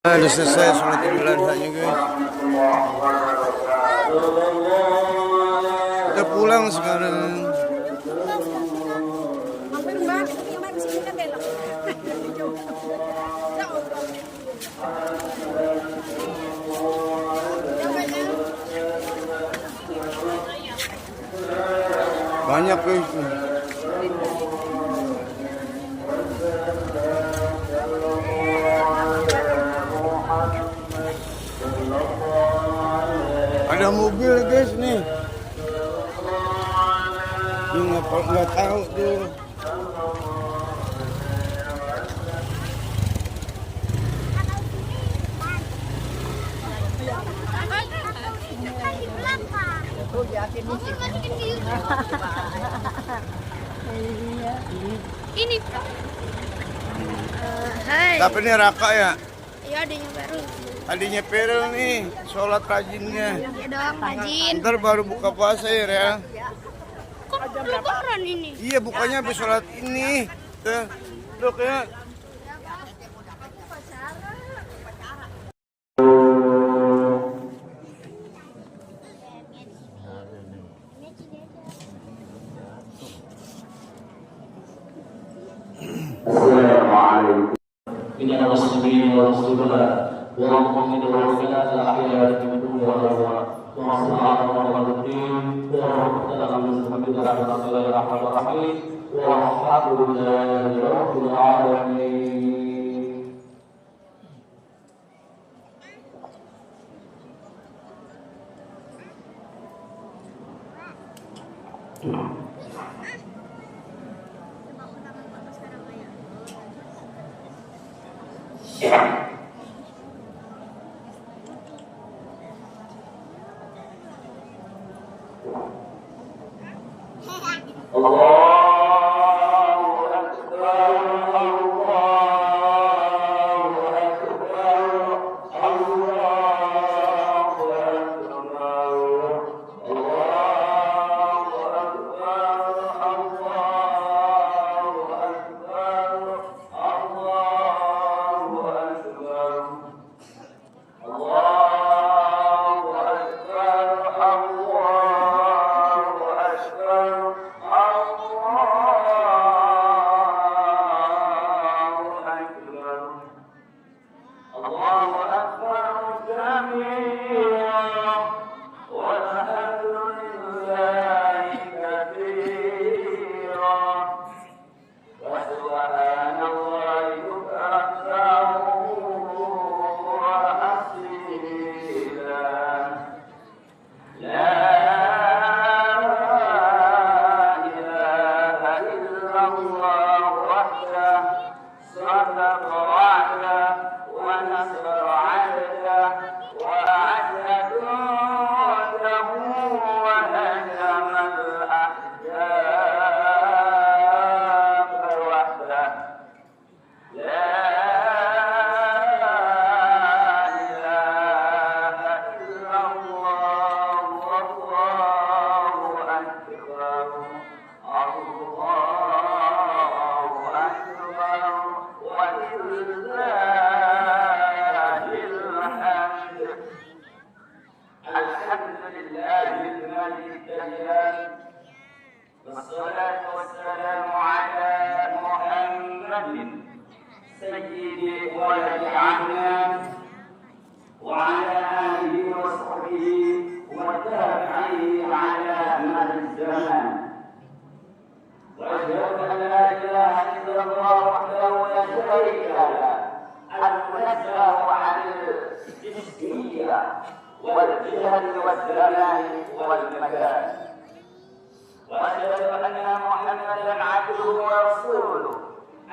Udah selesai sholat Idul Adha-nya guys. Kita pulang sekarang. Banyak guys. Ada mobil guys nih. Ini nggak tahu tuh. Ini hai. Tapi ini Raka ya? Iya, adanya baru. Adanya Perel nih, sholat rajinnya. Ya dong, rajin. Ntar baru buka puasa ya, Rel. Kok lebaran ini? Iya, bukannya habis sholat ini. Tuh, loh kayak Assalamualaikum. Ini adalah muslimin wa rasulullah wa mu'minin wa mu'minat al-ahya fi dunya wal amwat. Wa sallallahu alaihi wa والصلاة والسلام على محمد سيد ولد عدنان وعلى آله وصحبه وتابعيه على مدى الزمان وأشهد أن لا إله إلا الله وحده لا شريك له المنزه عن الجنسية والجهل والزمان والمكان وأشهد أن محمدا عبده ورسوله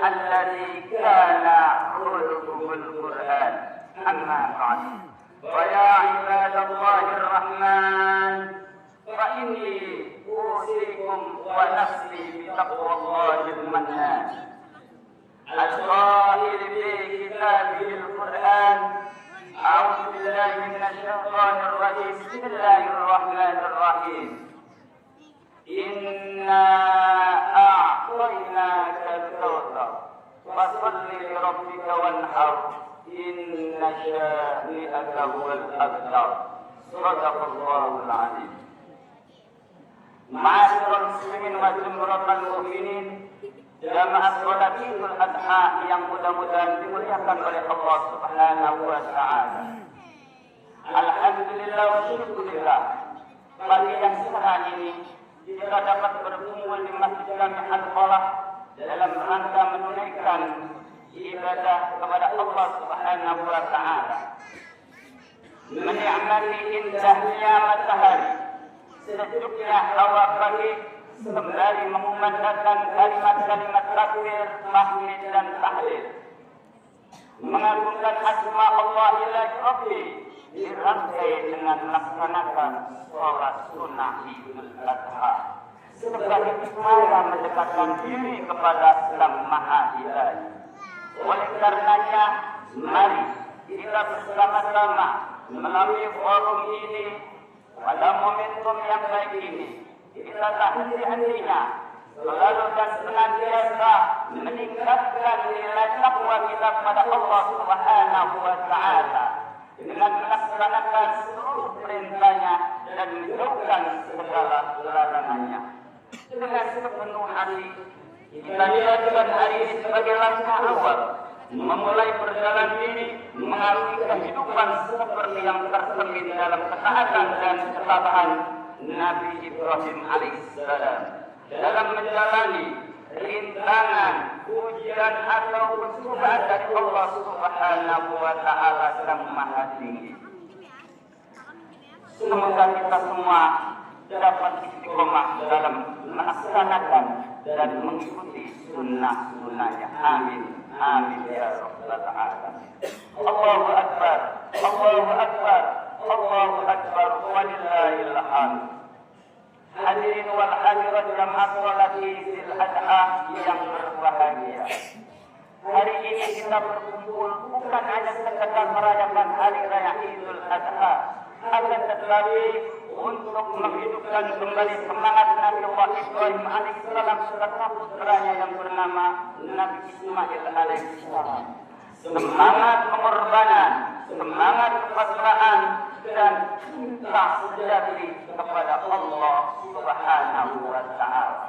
الذي كان خلقه القرآن أما بعد فيا عباد الله الرحمن فإني أوصيكم ونفسي بتقوى الله المنان القائل في كتابه القرآن أعوذ بالله من الشيطان الرجيم بسم الله الرحمن الرحيم إنا أعطيناك الكوثر fasalli li rabbika wanhar inna syani'aka huwal abtar. Sadaqallahul azim. Ma'asyiral muslimin wa jumratal mu'minin, jamaah salat Idul Adha yang mudah-mudahan dimuliakan oleh Allah Subhanahu wa taala. Alhamdulillah wa syukurillah, pagi yang cerah ini kita dapat berkumpul di Masjid Jami Al-Falah dalam rangka menunaikan ibadah kepada Allah Subhanahu wa taala. Menikmati indahnya matahari, sejuknya hawa pagi, sembari mengumandangkan kalimat-kalimat takbir, tahmid dan tahlil, mengagungkan asma Allah ilahi Rabbi, dirangkai dengan melaksanakan sholat sunnah Idul Adha sebagai upaya mendekatkan diri kepada Sang Maha Ilahi. Oleh karenanya, mari kita bersama-sama melalui forum ini pada momentum yang baik ini, kita tak henti-hentinya selalu dan senantiasa meningkatkan nilai takwa kita kepada Allah Subhanahu wa taala dengan melaksanakan seluruh perintahnya dan menjauhkan segala larangannya. Dengan sepenuh hati kita jadikan hari ini sebagai langkah awal memulai perjalanan ini mengarungi kehidupan seperti yang tercermin dalam ketaatan dan ketabahan Nabi Ibrahim alaihissalam dalam menjalani rintangan, ujian atau cobaan dari Allah Subhanahu wa taala Sang Maha Tinggi. Semoga kita semua dapat istiqomah dalam melaksanakan dan mengikuti sunnah-sunnahnya. Amin. Amin ya rabbal alamin. Allahu akbar, Allahu akbar, Allahu akbar, walillahil hamd. Hadirin wal hadirat jamaah salat Idul Adha yang berbahagia. Hari ini kita berkumpul bukan hanya sekedar merayakan hari raya Idul Adha, akan tetapi untuk menghidupkan kembali semangat Nabi Allah Ibrahim alaihissalam serta putranya yang bernama Nabi Ismail alaihissalam. Semangat pengorbanan, semangat kepasrahan dan cinta sejati kepada Allah Subhanahu wa taala.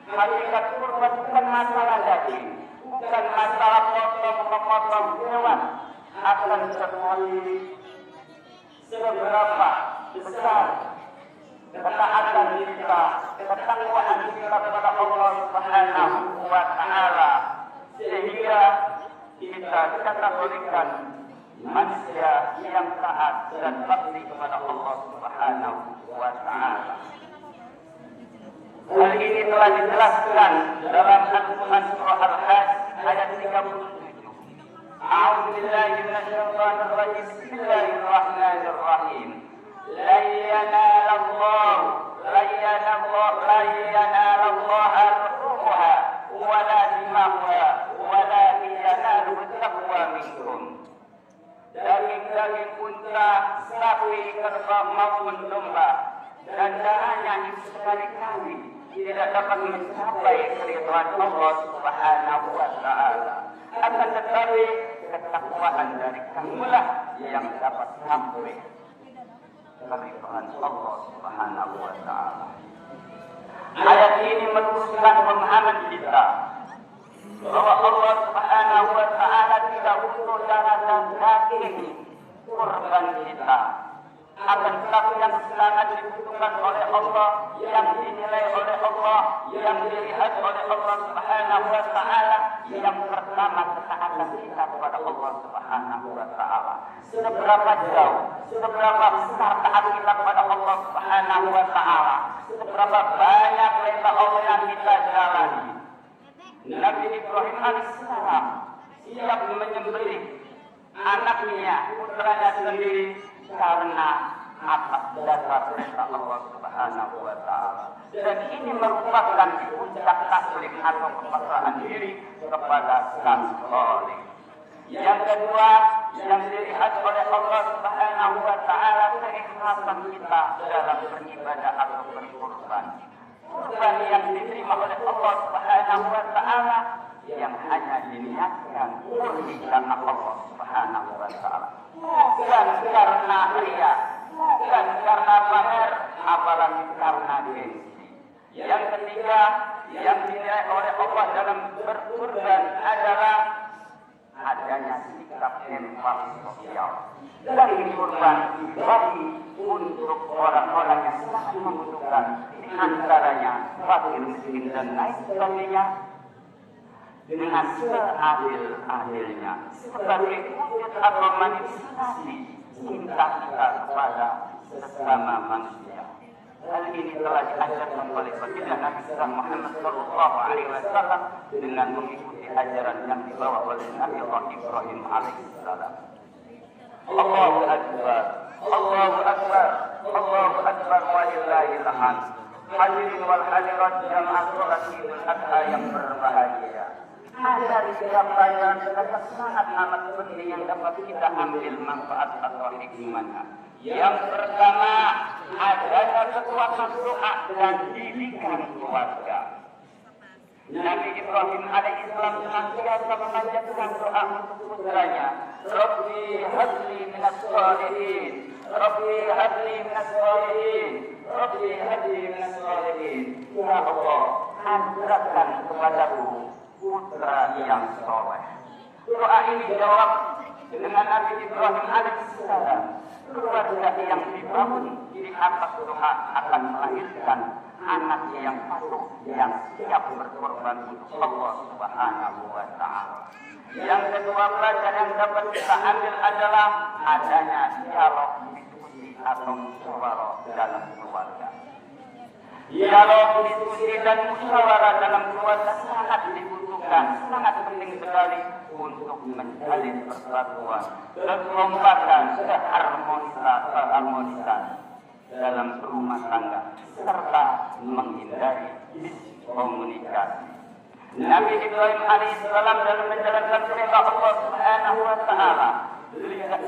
Hakikat kurban bukan masalah daging, bukan masalah potong-potong hewan, akan tetapi seberapa besar ketaatan kita, ketakwaan kita kepada Allah Subhanahu wa taala sehingga kita dikategorikan manusia yang taat dan bakti kepada Allah Subhanahu wa taala. Hal ini telah dijelaskan dalam Al-Quran surah Al-Hajj ayat 37. A'udzu billahi minasyaitonir rajim. Bismillahirrahmanirrahim. La yanalallahu luhumuha wala dimahuha walakin yanaluhu taqwa minkum. Daging-daging unta, sapi, kerbau maupun domba dan darahnya itu sekali-kali tidak dapat mencapai keridhaan Allah Subhanahu wa taala. Akan tetapi ketakwaan dari kamulah yang dapat sampai keridhaan Allah Subhanahu wa taala. Ayat ini meneruskan pemahaman kita bahwa Allah Subhanahu wa taala tidak butuh darah dan daging kurban kita. Akan tetapi yang sangat dibutuhkan oleh Allah, yang dinilai oleh Allah, yang dilihat oleh Allah Subhanahu wa taala, yang pertama ketaatan kita kepada Allah Subhanahu wa taala. Seberapa jauh, seberapa besar taat kita kepada Allah Subhanahu wa taala, seberapa banyak perintah Allah yang kita jalani. Nabi Ibrahim alaihissalam siap menyembelih anaknya, putranya sendiri karena atas dasar perintah Allah Subhanahu wa taala. Dan ini merupakan puncak taslim atau kepasrahan diri kepada Sang Khalik. Yang kedua, yang dilihat oleh Allah Subhanahu wa taala keikhlasan kita dalam beribadah atau berkorban. Kurban yang diterima oleh Allah Subhanahu wa taala yang hanya diniatkan murni karena Allah Subhanahu wa taala. Bukan karena ria, bukan karena pamer, apalagi karena gengsi. Yang ketiga, yang dinilai oleh Allah dalam berkurban adalah adanya sikap empati sosial. Dari kurban dibagi untuk orang-orang yang sangat membutuhkan, di antaranya fakir miskin dan lain sebagainya, dengan seadil-adilnya sebagai wujud atau manifestasi cinta kita kepada sesama manusia. Hal ini telah diajarkan oleh baginda Nabi Muhammad Sallallahu Alaihi Wasallam dengan mengikuti ajaran yang dibawa oleh Nabi Ibrahim Alaihissalam. Allahu Akbar, Allahu Akbar, Allahu Akbar, walillahil hamd. Hadirin wal hadirat jamaah sholat Idul Adha yang berbahagia. Ada di setiap pelajaran terdapat sangat amat penting yang dapat kita ambil manfaat atau hikmahnya. Yang pertama, adanya kekuatan doa dan didikan keluarga. Nabi Ibrahim alaihissalam senantiasa memanjatkan doa untuk putranya. Rabbi habli minas shalihin, Rabbi habli minas shalihin, Rabbi habli minas shalihin. Ya Allah, anugerahkan kepadaku putra yang soleh. Doa ini dijawab dengan Nabi Ibrahim alaihissalam. Keluarga yang dibangun di atas doa akan melahirkan anak yang patuh, yang siap berkorban untuk Allah Subhanahu wa taala. Yang kedua, pelajaran yang dapat kita ambil adalah adanya dialog, diskusi atau musyawarah dalam keluarga. Dialog, diskusi dan musyawarah dalam keluarga sangat dibutuhkan, sangat penting sekali untuk menjalin persatuan, kekompakan, keharmonisan dalam rumah tangga serta menghindari komunikasi. Nabi Ibrahim alaihissalam dalam menjalankan perintah Allah Subhanahu wa taala,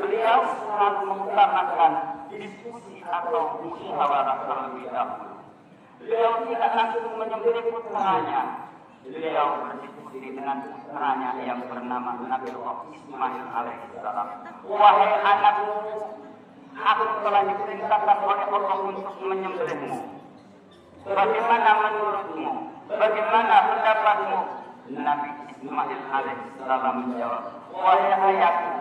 beliau selalu mengutamakan diskusi atau musyawarah terlebih dahulu. Beliau tidak langsung menyembelih putranya. Beliau berdiskusi dengan putranya yang bernama Nabi Ismail alaihissalam. Wahai anakku, aku telah diperintahkan oleh Allah untuk menyembelihmu. Bagaimana menurutmu? Bagaimana pendapatmu? Nabi Ismail alaihissalam menjawab, wahai ayahku,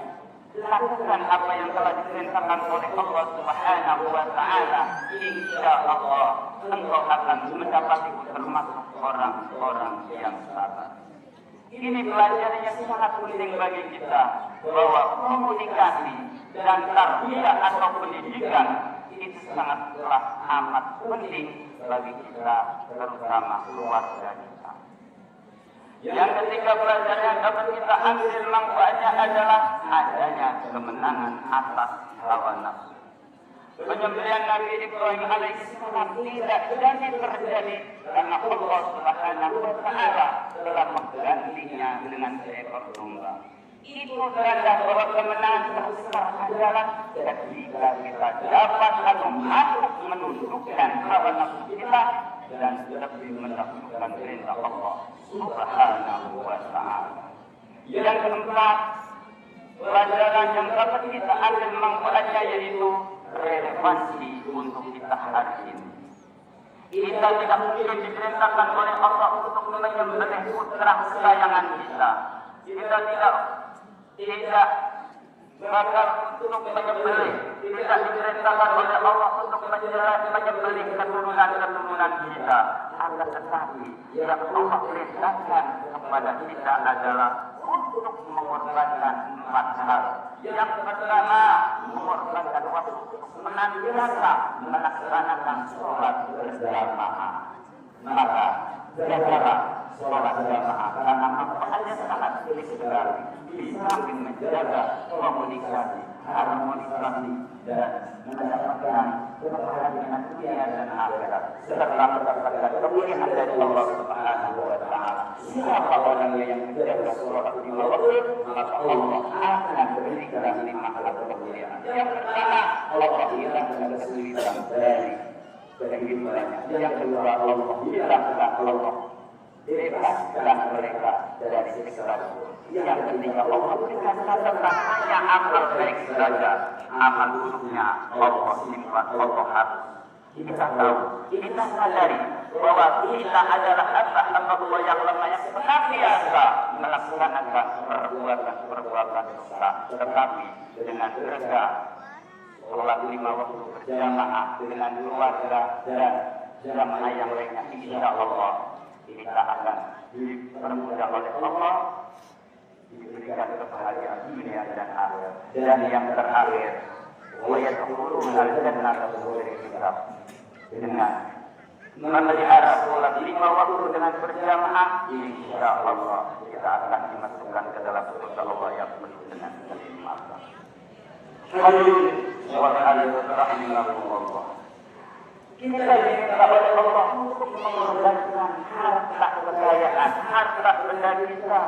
lakukan apa yang telah diperintahkan oleh Allah Subhanahu wa taala. Insya Allah engkau akan mendapatiku termasuk orang-orang yang sabar. Ini pelajaran yang sangat penting bagi kita, bahwa komunikasi dan tarbiyah atau pendidikan itu sangatlah amat penting bagi kita, terutama keluarga kita. Yang ketiga, pelajaran yang dapat kita ambil manfaatnya adalah adanya kemenangan atas hawa nafsu. Penyembelihan Nabi Ibrahim alaihissalam tidak jadi terjadi karena Allah Subhanahu wa taala telah menggantinya dengan seekor domba. Itu tanda bahwa kemenangan terbesar adalah ketika kita dapat atau mampu menundukkan hawa nafsu kita dan lebih mendahulukan perintah Allah Subhanahu wa taala. Yang keempat, pelajaran yang dapat kita ambil manfaatnya yaitu relevansi untuk kita hari ini. Kita tidak mungkin diperintahkan oleh Allah untuk menyembelih putra kesayangan kita. Kita tidak bakal untuk menyembelih, tidak diperintahkan oleh Allah untuk menyembelih keturunan kita. Akan tetapi yang Allah perintahkan kepada kita adalah untuk mengorbankan 4 hal. Yang pertama, mengorbankan waktu untuk menantiasa melaksanakan sholat berjamaah. Maka jagalah sholat jamaah karena manfaatnya sangat tinggi sekali. Di samping menjaga komunikasi, harmonisasi dan mendapatkan kebahagiaan dunia dan akhirat serta mendapatkan kemuliaan dari Allah Subhanahu wa taala. Siapa orang yang menjaga sholat 5 waktu, maka Allah akan berikan 5 hal kemuliaan. Yang pertama, Allah hilangkan kesulitan dari kehidupannya. Yang kedua, Allah hilangkan Allah bebaskanlah mereka dari siksa kubur. Yang ketiga, Allah berikan catatan hanya amal baik saja, amal buruknya Allah simpan, Allah hapus. Kita tahu, kita sadari bahwa kita adalah hamba Allah yang lemah, yang senantiasa melaksanakan perbuatan dosa, tetapi dengan reda sholat 5 waktu berjamaah dengan keluarga dan jamaah yang lainnya, insya Allah kita akan dipermudah oleh Allah, diberikan kebahagiaan dunia dan akhirat. Dan yang terakhir, wa yadkhuluna al-jannata bighairi hisab, dengan memelihara sholat 5 waktu dengan berjamaah, insya Allah kita akan dimasukkan ke dalam surga Allah yang penuh dengan kenikmatan. Hadirin wal hadirat rahimakumullah. Kita diminta oleh Allah untuk mengorbankan harta kekayaan, harta benda kita.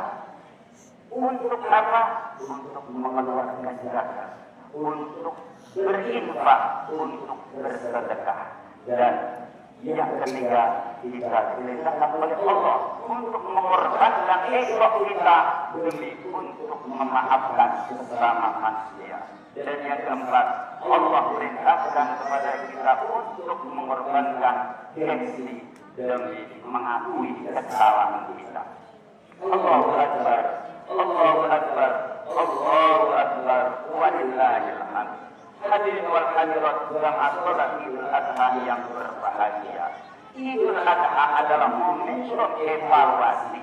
Untuk apa? Untuk mengeluarkan zakat, untuk berinfak, untuk bersedekah. Dan yang ketiga, kita dimintakan oleh Allah untuk mengorbankan ego kita demi untuk memaafkan sesama manusia. Dan yang keempat, Allah perintahkan kepada kita untuk mengorbankan gengsi demi mengakui kesalahan kita. Allahu Akbar, Allahu Akbar, Allahu Akbar, walillahil hamd. Hadirin wal hadirat jamaah salat Idul Adha yang berbahagia. Idul Adha adalah momentum evaluasi.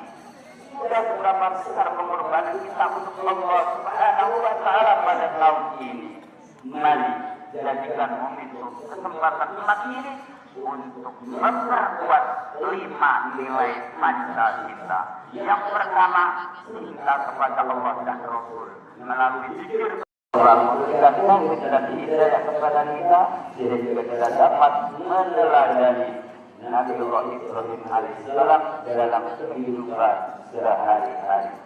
Sudah berapa besar pengorbanan kita untuk Allah Subhanahu wa Ta'ala pada tahun ini. Mari jadikan momentum kesempatan umat ini untuk memperkuat 5 nilai Pancasila. Yang pertama, cinta kepada Allah dan Rasul melalui zikir dan tauhid dan hidayah kepada kita, sehingga kita dapat meneladani Nabiullah Ibrahim alaihissalam dalam kehidupan sehari-hari.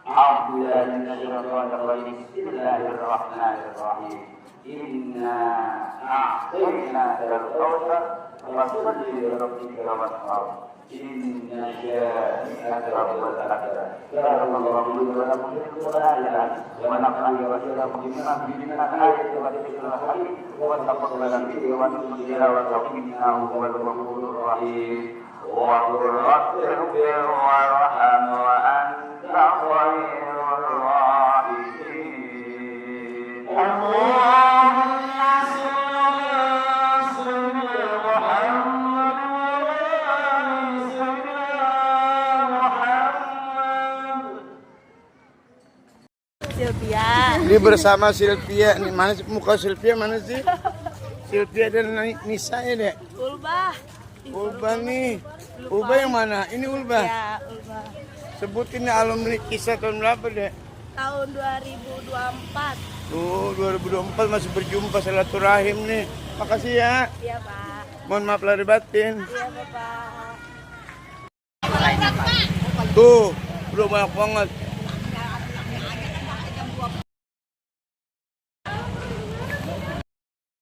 Bismillahirrahmanirrahim. Inna a'tainakal kautsar fasholli li rabbika wanhar. Inna syani'aka huwal abtar. Barakallahu li wa lakum fil Qur'an wa nafa'ani wa iyyakum bima fihi min al-ayati wa dhikril hakim wa taqabbal minni wa minkum tilawatahu innahu huwal ghafurur rahim. Wa qul rabbir warham wa anta khairur rahimin. Allahumma shalli ala Muhammad Sylvia. Ini bersama Sylvia. Nih, mana sih muka Sylvia, mana sih? Sylvia dan Nisa ya, Dek? Ulbah. Ulbah nih. Ulbah yang mana? Ini Ulbah. Ya, Ulbah. Sebutin alumni kisah tahun berapa, Dek? Tahun 2024. Tuh, 2024 masih berjumpa silaturahim nih. Makasih ya. Iya, Pak. Mohon maaf lahir batin. Iya, Bapak. Tuh, udah banyak banget.